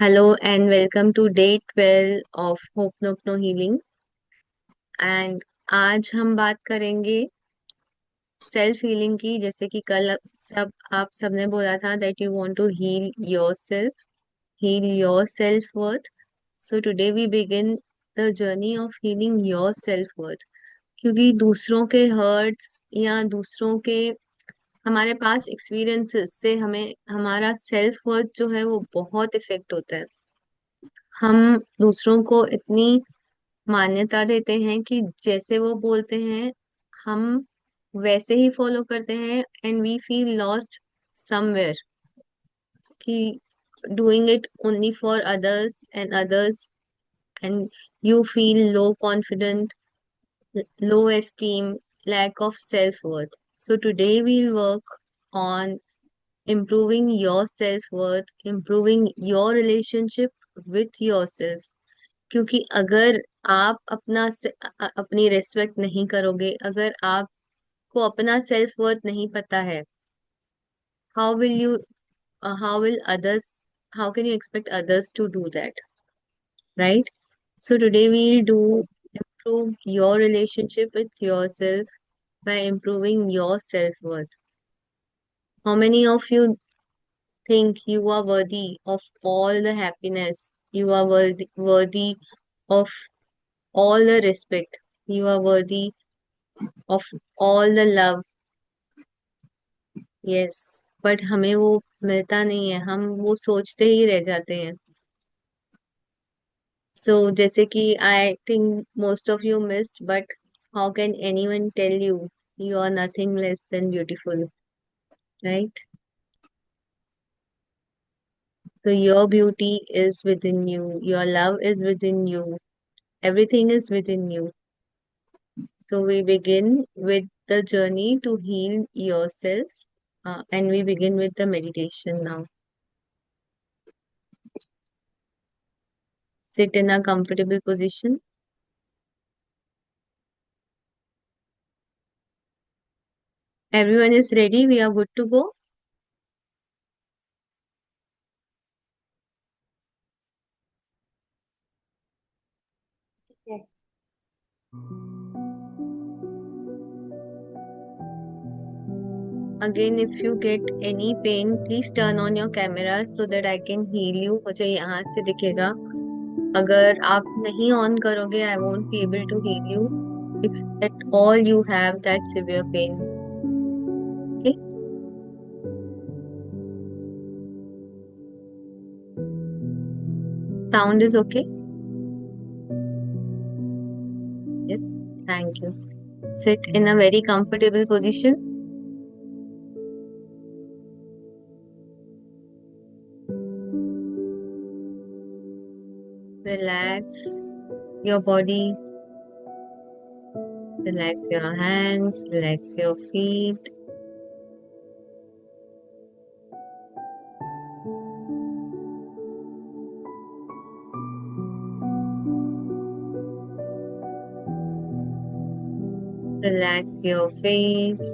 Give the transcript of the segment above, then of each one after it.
Hello and welcome to day 12 of Hope No No Healing। And आज हम बात करेंगे सेल्फ हीलिंग की। जैसे कि कल सब आप सबने बोला था that you want to heal your self worth. So today we begin the journey of healing your self worth. क्योंकि दूसरों के हर्ट्स या दूसरों के हमारे पास एक्सपीरियंसेस से हमें हमारा सेल्फ वर्थ जो है वो बहुत इफेक्ट होता है। हम दूसरों को इतनी मान्यता देते हैं कि जैसे वो बोलते हैं हम वैसे ही फॉलो करते हैं and we feel lost somewhere कि doing it only for others and you feel low confident, low esteem, lack of self-worth. So today we'll work on improving your self-worth, improving your relationship with yourself। क्योंकि अगर आप अपनी respect नहीं करोगे, अगर आपको अपना सेल्फ वर्थ नहीं पता है, how will you how will others how can you expect others to do that, right? So today we'll do improve your relationship with yourself by improving your self worth। How many of you think you are worthy of all the happiness, you are worthy of all the respect, you are worthy of all the love? Yes, but हमें वो मिलता नहीं है, हम वो सोचते ही रह जाते हैं। सो जैसे कि I think most of you missed, but how can anyone tell you you are nothing less than beautiful, right? So your beauty is within you, your love is within you, everything is within you. So we begin with the journey to heal yourself, and we begin with the meditation now. Sit in a comfortable position. Everyone is ready. We are good to go. Yes. Again, if you get any pain, please turn on your camera so that I can heal you। मुझे यहाँ से दिखेगा। अगर आप नहीं on करोगे, I won't be able to heal you if at all you have that severe pain। Okay? Sound is okay? Yes. Thank you। Sit in a very comfortable position. Relax your body, relax your hands, relax your feet. Relax your face.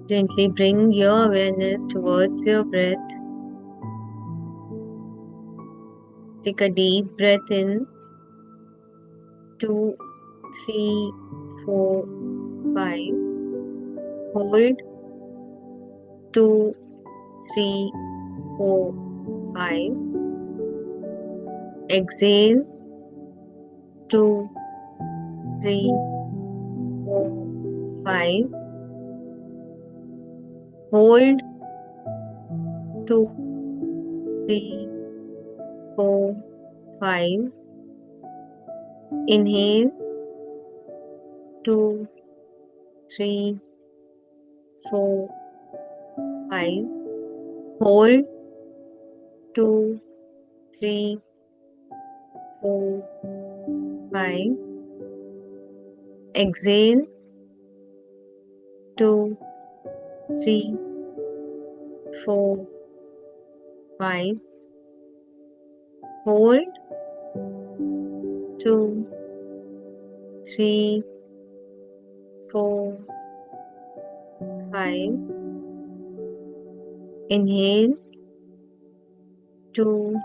Gently bring your awareness towards your breath. Take a deep breath in. 2, 3, 4, 5. Hold. 2, 3, 4, 5. Exhale. 2, 3, 4, 5. Hold. 2, 3, 4, 5. Inhale. 2, 3, 4, 5. Hold. 2, 3, 4, 5. Exhale. 2, 3, 4, 5. Hold. 2, 3, 4, 5. Inhale. 2,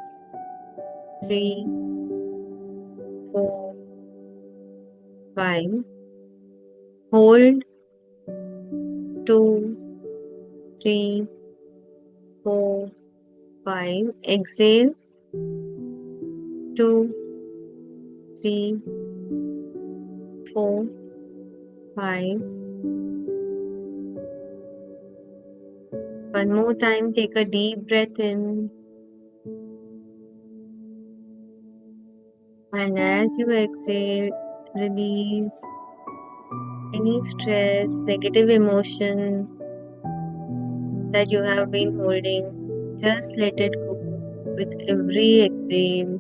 3, 4, 5. Hold. 2, 3, 4, 5. Exhale. 2, 3, 4, 5. One more time, take a deep breath in. And as you exhale, release any stress, negative emotion that you have been holding. Just let it go with every exhale.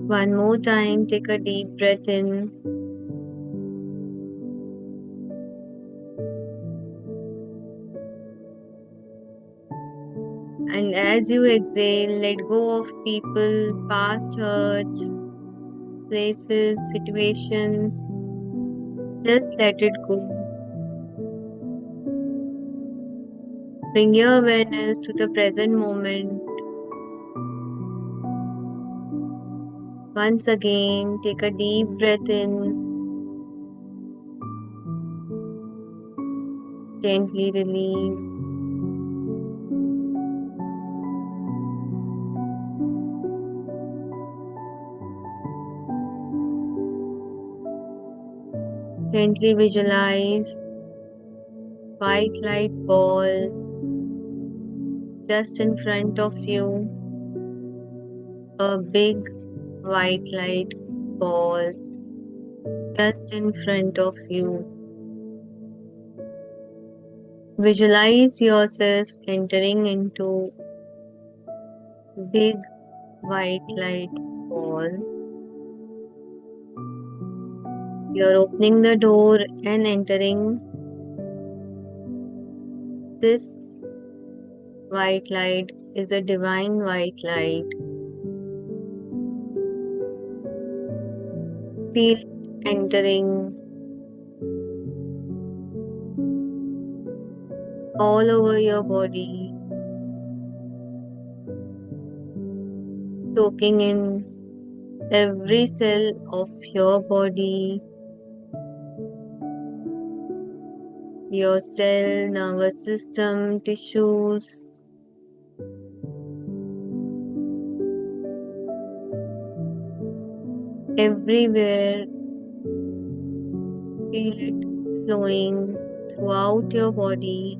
One more time, take a deep breath in. And as you exhale, let go of people, past hurts, places, situations. Just let it go. Bring your awareness to the present moment. Once again, take a deep breath in. Gently release. Gently visualize white light ball just in front of you. A big white light ball just in front of you. Visualize yourself entering into big white light ball. You're opening the door and entering this white light is a divine white light. Feel it entering all over your body, soaking in every cell of your body, your cell, nervous system, tissues. Everywhere, feel it flowing throughout your body,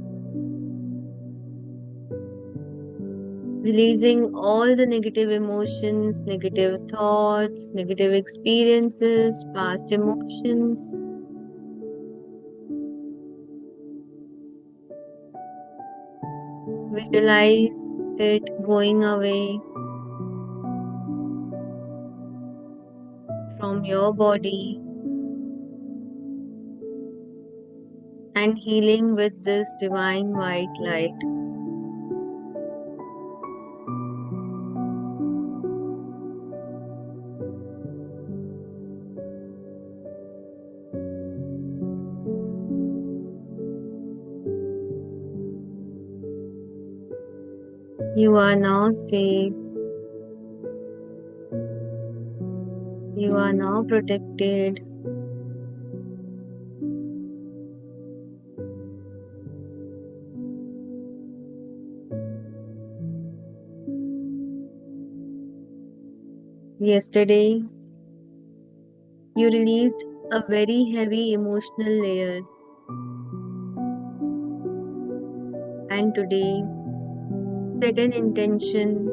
releasing all the negative emotions, negative thoughts, negative experiences, past emotions. Visualize it going away from your body and healing with this divine white light. You are now safe. You are now protected. Yesterday, you released a very heavy emotional layer, and today, set an intention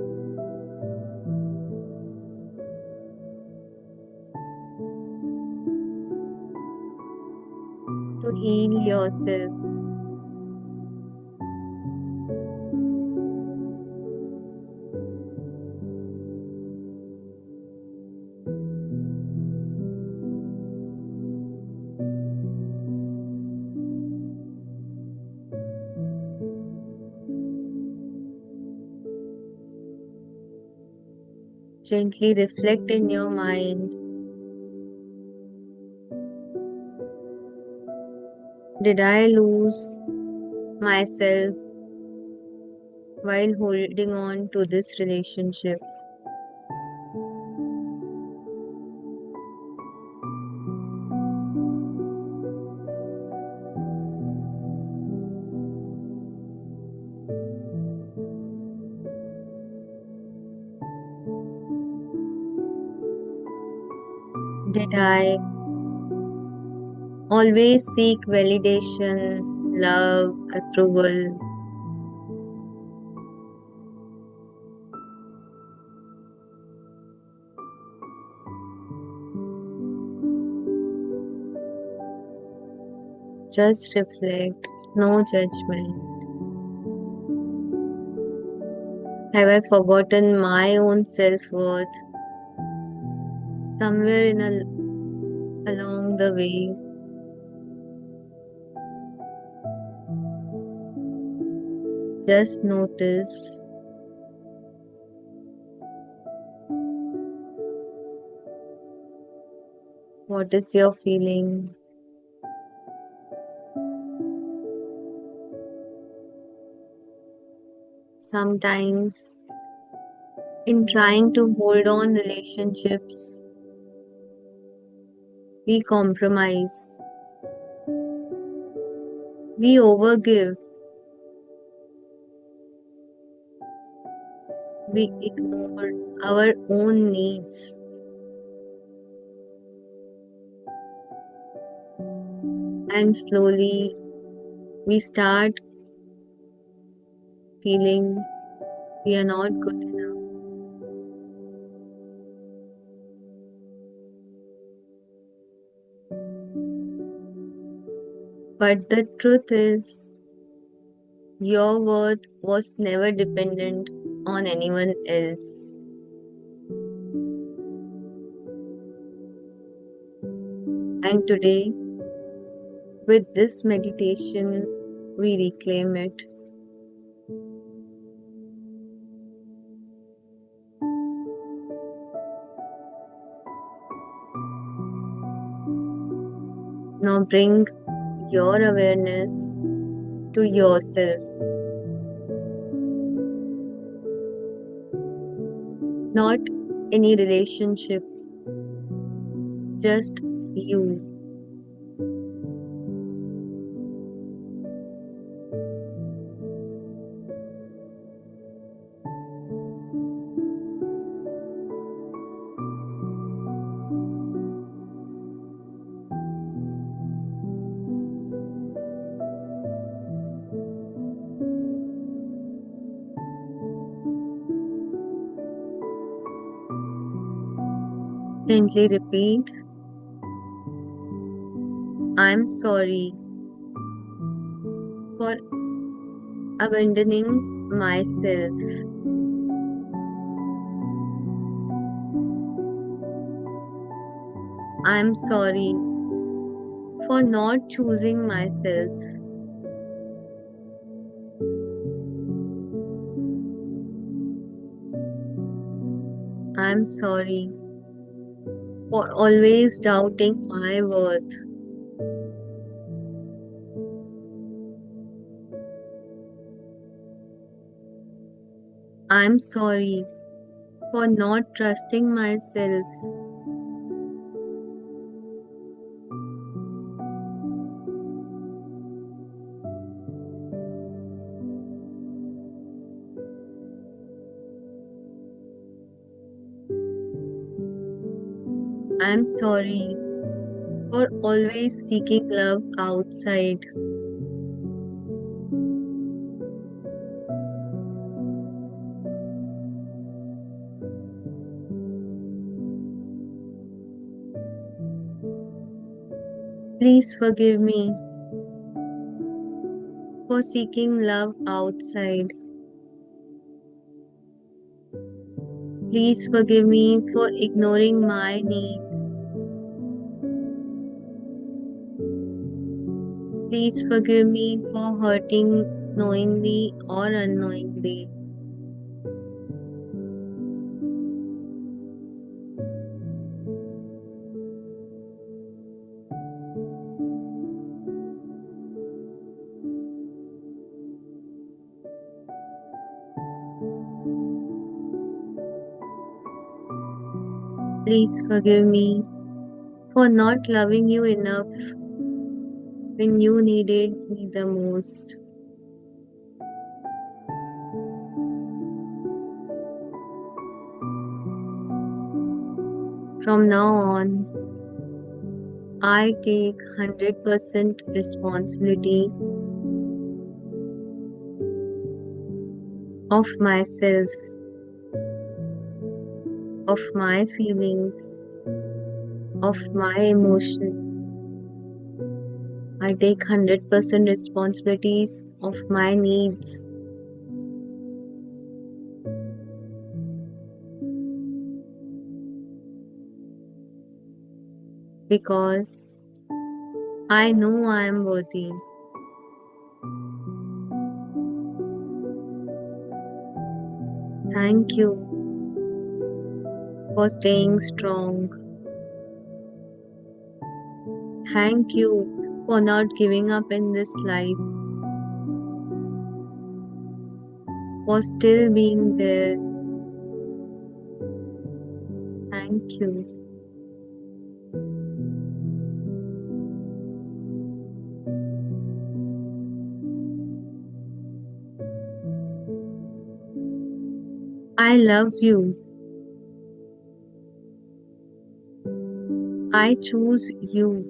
to heal yourself. Gently reflect in your mind Did I lose myself while holding on to this relationship? Did I always seek validation, love, approval? Just reflect, no judgment. Have I forgotten my own self worth somewhere along the way? Just notice what is your feeling. Sometimes, in trying to hold on relationships, we compromise, we overgive, we ignore our own needs, and slowly we start feeling we are not good enough. But the truth is, your worth was never dependent on anyone else. And today, with this meditation, we reclaim it. Now bring your awareness to yourself, not any relationship, just you. Gently repeat, I'm sorry for abandoning myself. I'm sorry for not choosing myself. I'm sorry for always doubting my worth. I'm sorry for not trusting myself. I'm sorry for always seeking love outside. Please forgive me for seeking love outside. Please forgive me for ignoring my needs. Please forgive me for hurting knowingly or unknowingly. Please forgive me for not loving you enough when you needed me the most. From now on, I take 100% responsibility of myself, of my feelings, of my emotions. I take 100% responsibilities of my needs because I know I am worthy. Thank you for staying strong. Thank you for not giving up in this life, for still being there. Thank you. I love you. I choose you.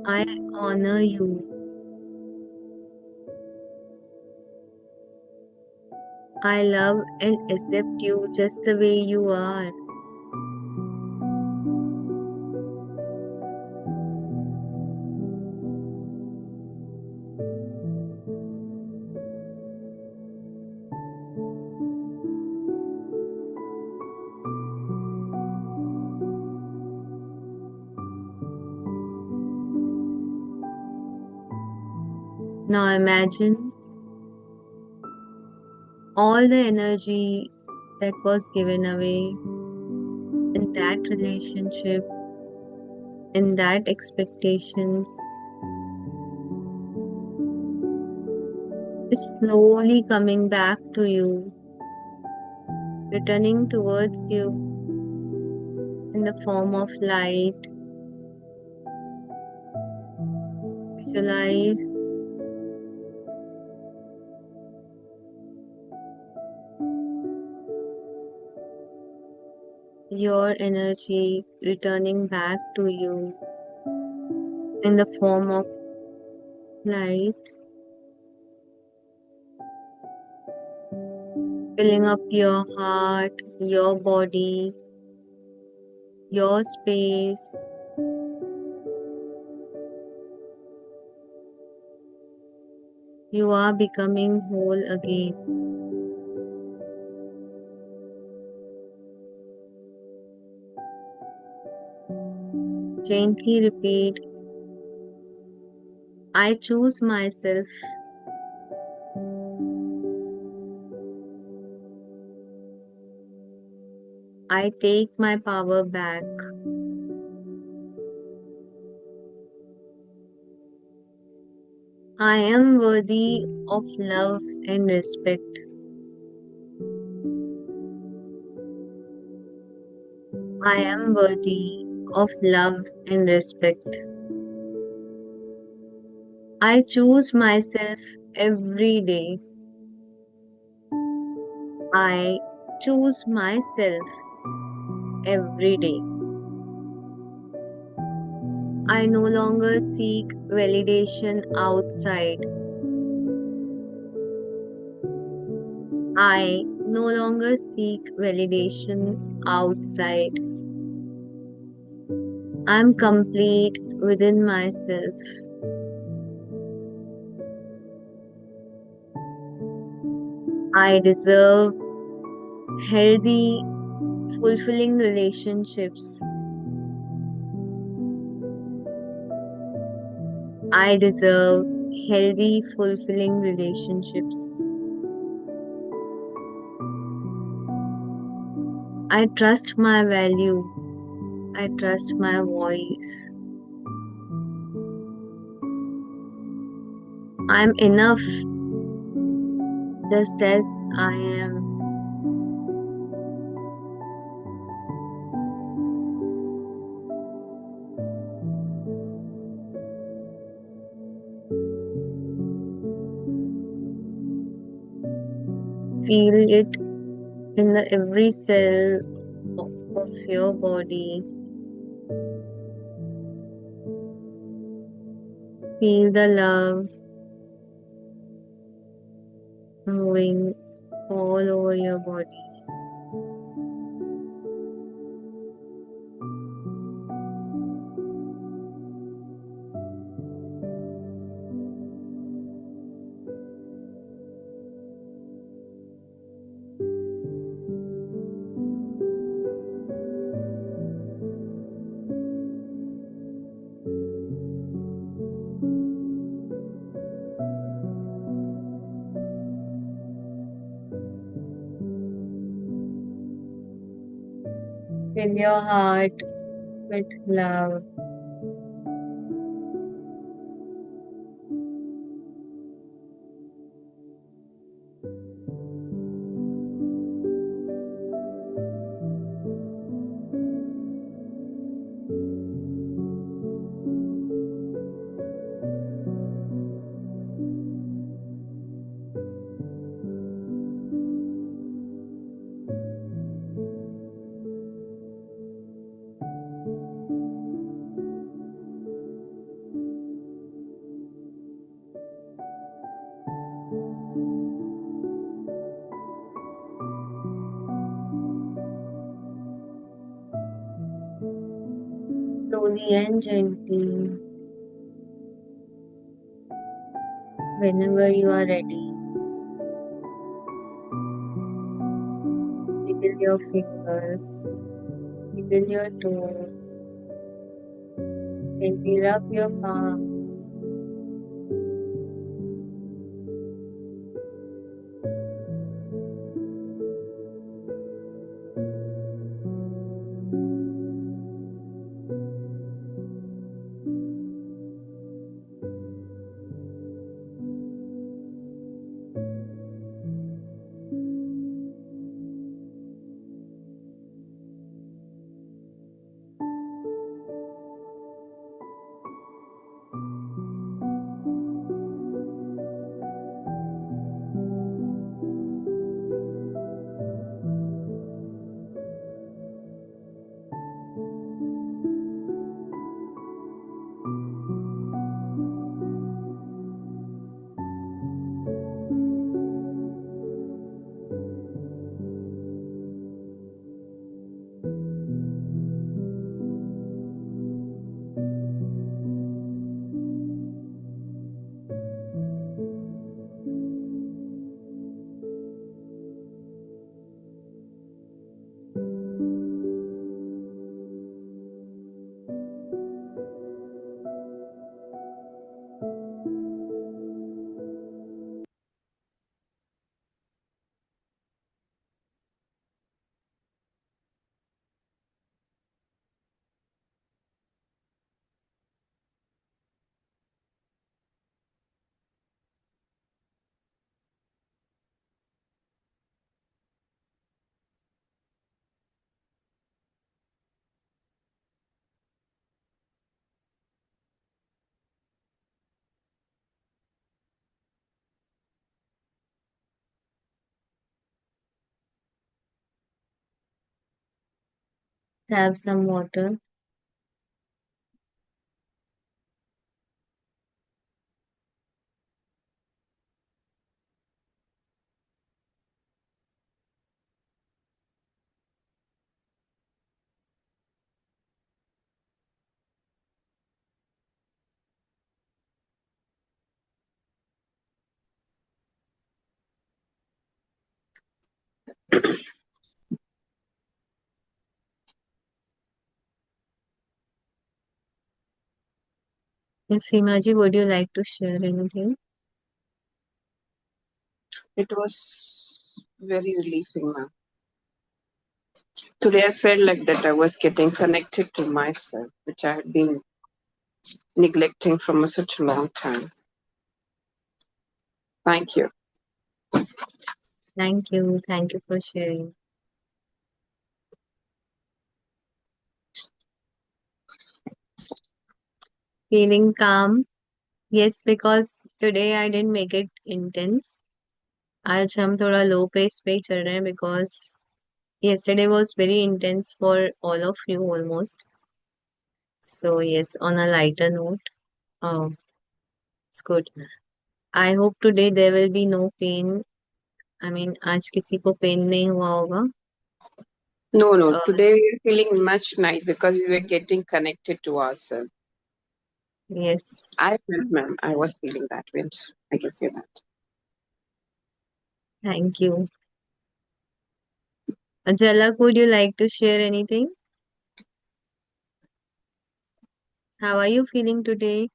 I honor you. I love and accept you just the way you are. Now imagine all the energy that was given away in that relationship, in that expectations, is slowly coming back to you, returning towards you in the form of light. Visualize your energy returning back to you in the form of light, filling up your heart, your body, your space. You are becoming whole again. Gently repeat, I choose myself. I take my power back. I am worthy of love and respect. I am worthy of love and respect. I choose myself every day. I choose myself every day. I no longer seek validation outside. I no longer seek validation outside. I'm complete within myself. I deserve healthy, fulfilling relationships. I deserve healthy, fulfilling relationships. I trust my value. I trust my voice. I'm enough just as I am. Feel it in the every cell of your body. Feel the love moving all over your body. Fill your heart with love. Slowly and gently, whenever you are ready, wiggle your fingers, wiggle your toes, gently rub your palms. Have some water. Yes, Himaji, would you like to share anything? It was very relieving, ma'am. Today I felt like that I was getting connected to myself, which I had been neglecting from such a long time. Thank you. Thank you. Thank you for sharing. Feeling calm? Yes, because today I didn't make it intense. आज हम थोड़ा लो pace पे चल रहे हैं because yesterday was very intense for all of you almost. So yes, on a lighter note, it's good. I hope today there will be no pain. I mean, आज किसी को पेन नहीं हुआ होगा. No, no. Uh, Today we're feeling much nice because we were getting connected to ourselves. yes, I felt, ma'am, I was feeling that way. I can say that. thank you. Jalak, would you like to share anything? How are you feeling today?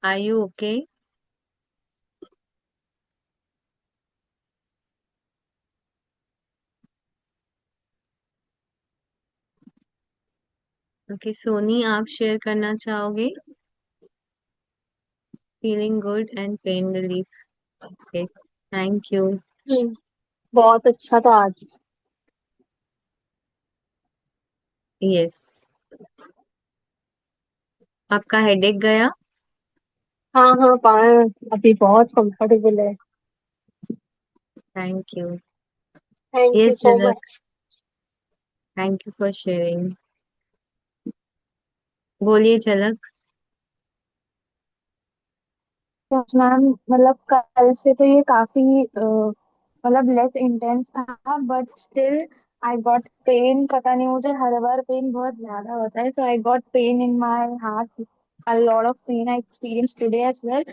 Are you okay? Okay, Soni आप share करना चाहोगे? Feeling good and pain relief. Okay, thank you. हम्म, बहुत अच्छा था आज। Yes. आपका headache गया? हाँ हाँ, पाए अभी बहुत कंफर्टेबल है। Thank you. Thank you Yes, so Jalak. Much. Thank you for sharing. बोलिए झलक. यस मैम, मतलब कल से तो ये काफी मतलब लेस इंटेंस था, but still I got pain. पता नहीं, मुझे हर बार पेन बहुत ज्यादा होता है, so I got pain in my heart. A lot of pain I experience today as well.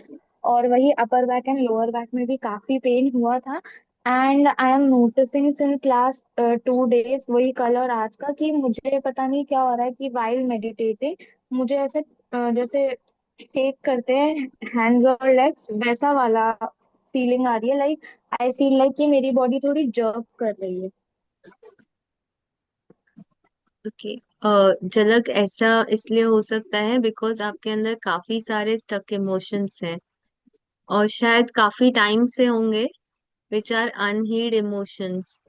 और वही upper back and lower back में भी काफी पेन हुआ था। And I am noticing since last 2 days, वही कल और आज का, कि मुझे पता नहीं क्या हो रहा है कि वाइल मेडिटेटिंग मुझे ऐसे जैसे शेक करते हैं हैंड्स और लेग्स, वैसा वाला फीलिंग आ रही है। लाइक आई फील लाइक कि मेरी बॉडी थोड़ी जर्क कर रही है। ओके. झलक ऐसा इसलिए हो सकता है बिकॉज आपके अंदर काफी सारे स्टक इमोशंस हैं और शायद काफी टाइम से होंगे which are unhealed emotions.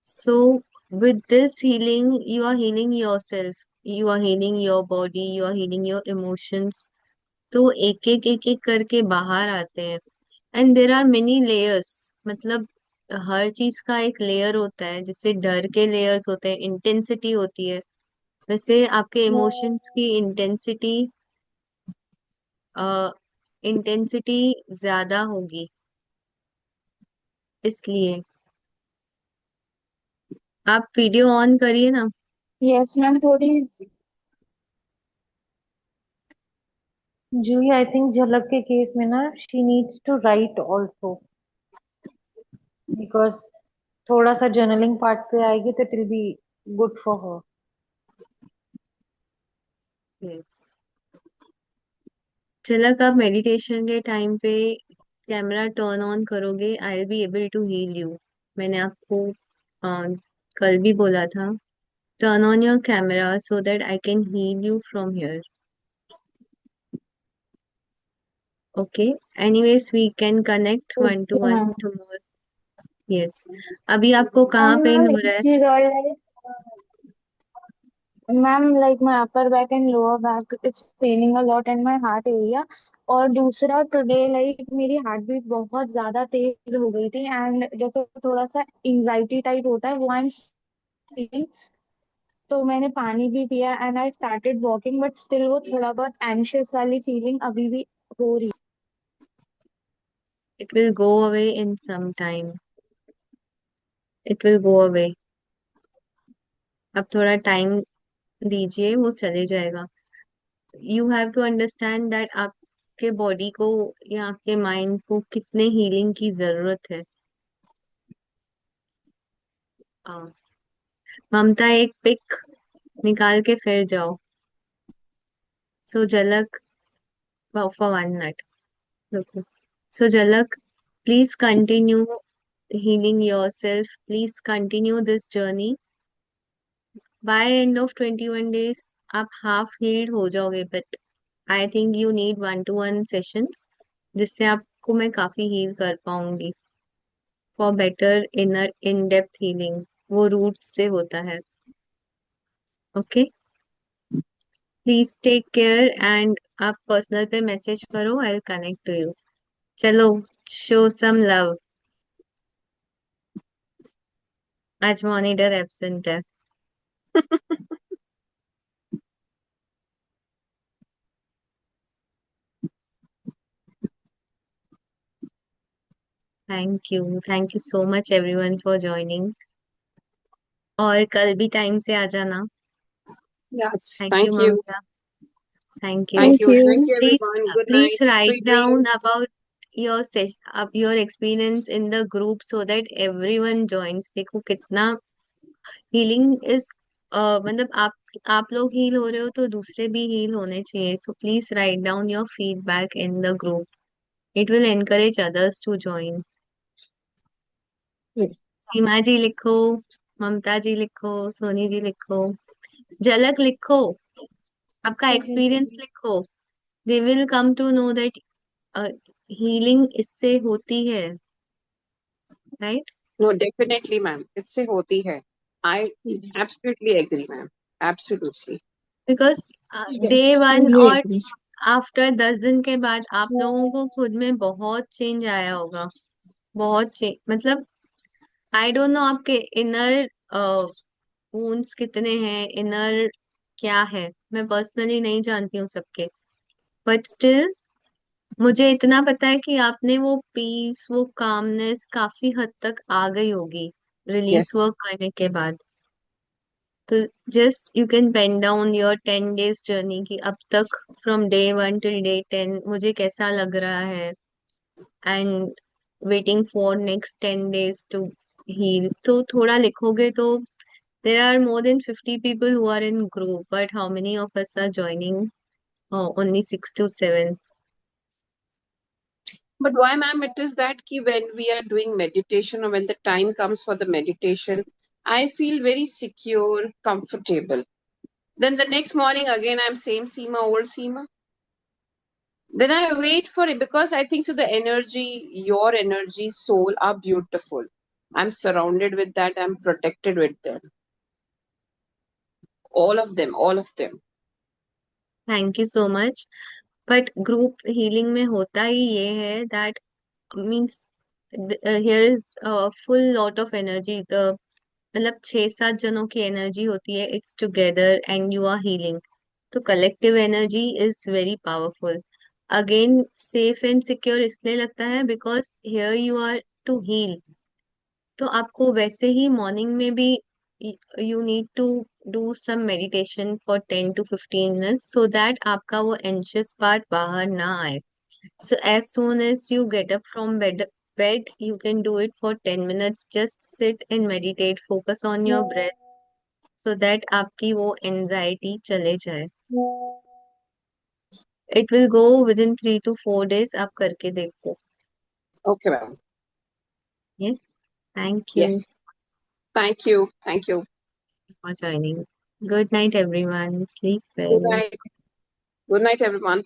So with this healing you are healing yourself, you are healing your body, you are healing your emotions. तो एक एक करके बाहर आते हैं. And there are many layers. मतलब हर चीज का एक लेयर होता है. जैसे डर के लेयर्स होते हैं, इंटेंसिटी होती है, वैसे आपके इमोशंस की इंटेंसिटी ज्यादा होगी. इसलिए आप वीडियो ऑन करिए ना. यस मैम, थोड़ी। जूही, आई थिंक झलक के केस में ना she needs to write also, because थोड़ा सा जर्नलिंग पार्ट पे आएगी तो it will be good for her. Yes. Jhalak आप मेडिटेशन के टाइम पे कैमरा टर्न ऑन करोगे, I will be able to heal you. मैंने आपको कल भी बोला था. Turn on your camera so that I can heal you from here. Okay. Anyways we can connect one to okay one ma'am. Tomorrow. Yes. अभी आपको कहाँ and pen ma'am हो एक रहा है? चीज और है ma'am, like my upper back and lower back is Penning a lot and my heart area. और दूसरा, टुडे लाइक मेरी हार्ट बीट बहुत ज्यादा तेज हो गई थी, एंड जैसे थोड़ा सा एंजाइटी टाइप होता है वो आई एम फीलिंग। तो मैंने पानी भी पिया and I started walking, but still वो थोड़ा बहुत एंशियस वाली फीलिंग अभी भी हो रही it will go away in some time. It will go away. अब थोड़ा टाइम दीजिए, वो चले जाएगा. You have to understand that आपके बॉडी को या आपके माइंड को कितने हीलिंग की जरूरत है. हाँ. ममता एक पिक निकाल के फिर जाओ. सो झलक फॉर 1 मिनट. रुको. सो झलक, please continue healing yourself. Please continue this journey. By end of 21 days आप हाफ हील्ड हो जाओगे. But I think you need 1-to-1 sessions जिससे आपको मैं काफी हील कर पाऊंगी. For better inner in depth healing. वो रूट से होता है. Okay. Please take care and आप पर्सनल पे मैसेज करो, I will connect to you. चलो, शो सम लव। आज मॉनिटर एब्सेंट है। Thank you so much everyone for joining. और कल भी टाइम से आ जाना। Yes, thank you thank you. Mamata. Thank you. Thank Thank you. Thank you. you, Please, everyone. Good please night. write Sweet down dreams. about your your experience in the group so that everyone joins। देखो कितना healing is, मतलब आप लोग heal हो रहे हो तो दूसरे भी हील होने चाहिए। So please write down your feedback in the group. It will encourage others to join. Seema ji लिखो, ममता जी लिखो, सोनी जी लिखो, झलक लिखो, आपका एक्सपीरियंस लिखो। They will come to know that healing इससे होती है, right? No, definitely, ma'am. It's a hoti hai. I absolutely agree, ma'am. Absolutely. Because day Yes, one truly और agree. आफ्टर 10 दिन के बाद आप लोगों को खुद में बहुत चेंज आया होगा। बहुत चेंज मतलब, आई डोंट नो आपके इनर वुंड्स कितने हैं, इनर क्या है, मैं पर्सनली नहीं जानती हूँ सबके। बट स्टिल मुझे इतना पता है कि आपने वो पीस, वो कामनेस काफी हद तक आ गई होगी रिलीज Yes. वर्क करने के बाद। तो just you can pen down your 10 days journey की अब तक, फ्रॉम डे 1 till डे 10 मुझे कैसा लग रहा है, and waiting for next 10 days to heal. तो थोड़ा लिखोगे तो there are more than 50 people who are in group, but how many of us are joining? Oh, only 6 to 7. But why, ma'am, it is that ki when we are doing meditation or when the time comes for the meditation, I feel very secure, comfortable. Then the next morning again, I'm same Seema, old Seema. Then I wait for it because I think so. The energy, your energy, soul are beautiful. I'm surrounded with that. I'm protected with them. All of them, all of them. Thank you so much. But group healing में होता ही ये है that means here is a full lot of energy। The मतलब 6-7 जनों की energy होती है, it's together and you are healing. तो collective energy is very powerful. Again safe and secure इसलिए लगता है because here you are to heal. तो आपको वैसे ही मॉर्निंग में भी you need to do some meditation for 10 to 15 minutes so that आपका वो एंशियस पार्ट बाहर ना आए। So as soon as you get up from bed, you can do it for 10 minutes. Just sit and meditate, focus on your breath so that आपकी वो anxiety चले जाए। It will go within 3 to 4 days। आप करके देखो। Okay, ma'am. Yes. Thank you Yes. Thank you. Thank you. for joining. Good night, everyone. Sleep Good well. night. Good night, everyone.